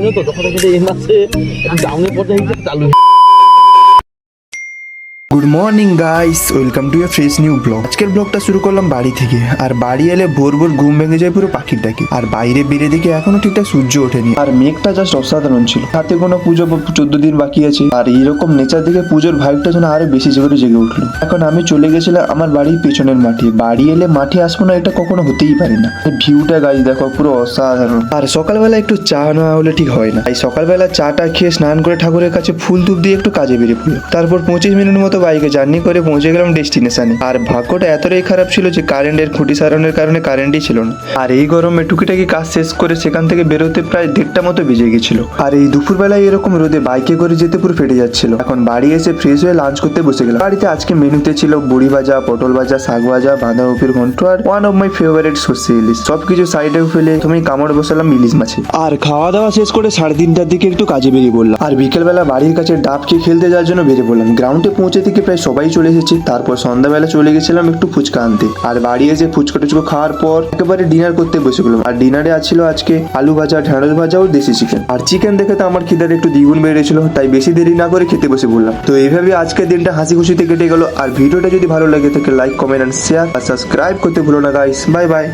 জানো তো যখন এই মাসে ডাউনের পর্যায়ে চালু। Good morning guys, welcome to A fresh new blog. আজকের ব্লগটা শুরু করলাম বাড়ি থেকে। আর বাড়ি এলে ভোর ভোর ঘুম ভেঙে যায় পুরো পাখির ডাকে। আর বাইরে বেরিয়ে দেখে এখনো ঠিকঠাক সূর্য ওঠেনি, আর মেঘটা জাস্ট অসাধারণ ছিল। হাতে কোনো পুজো 14 দিন বাকি আছে, আর এইরকম নেচার দেখে পুজোর ভাইবটা যেন আরো বেশি করে জেগে উঠলো। এখন আমি চলে গেছিলাম আমার বাড়ির পেছনের মাঠে। বাড়ি এলে মাঠে আসবো না এটা কখনো হতেই পারে না। ভিউটা গাইস দেখো পুরো অসাধারণ। আর সকালবেলা একটু চা না হলে ঠিক হয় না। এই সকালবেলা চাটা খেয়ে স্নান করে ঠাকুরের কাছে ফুল ধূপ দিয়ে একটু কাজে বেরিয়ে পড়লো। তারপর 25 মিনিট মতো বাইকে জার্নি করে পৌঁছে গেলাম ডেস্টিনেশনে। আর ভাগ্যটা এতটাই খারাপ ছিল যে কারেন্টের খুঁটি সারানোর কারণে কারেন্টই ছিল না। আর এই গরমে টুকিটাকি কাজ শেষ করে সেখান থেকে বেরোতে প্রায় 1:30 মতো বেজে গেছিল। আর এই দুপুরবেলায় এরকম রোদে বাইকে করে যেতে পুরো ফেটে যাচ্ছিল। এখন বাড়ি এসে ফ্রেশ হয়ে লাঞ্চ করতে বসে গেলাম। বাড়িতে আজকে মেনুতে ছিল বড়ি ভাজা, পটল ভাজা, শাক ভাজা, বাঁধাকপির ঘন্ট আর ওয়ান অফ মাই ফেভারিট সর্ষে ইলিশ। সবকিছু সাইডে ফেলে তুমি কামড় বসালাম ইলিশ মাছে। আর খাওয়া দাওয়া শেষ করে 3:30টার দিকে একটু কাজে বেরিয়ে পড়লাম। আর বিকেলবেলা বাড়ির কাছে ডাবকে খেলতে যাওয়ার জন্য বেরিয়ে পড়লাম। গ্রাউন্ডে পৌঁছে থেকে প্রায় সবাই চলে এসেছে। তারপর সন্ধ্যাবেলা চলে গেছিলাম একটু ফুচকা আনতে। আর বাড়ি এসে ফুচকা টুচকা খাওয়ার পর একেবারে ডিনার করতে বসে গেলাম। আর ডিনারে আছিল আজকে আলু ভাজা, ঢেঁড়স ভাজা ও দেশি চিকেন। আর চিকেন দেখে তো আমার খিদাটা একটু দ্বিগুণ বেড়েছিল, তাই বেশি দেরি না করে খেতে বসে বললাম। তো এইভাবে আজকের দিনটা হাসি খুশিতে কেটে গেল। আর ভিডিওটা যদি ভালো লাগে থাকে লাইক, কমেন্ট এন্ড শেয়ার আর সাবস্ক্রাইব করতে ভুলো না গাইস। Bye bye.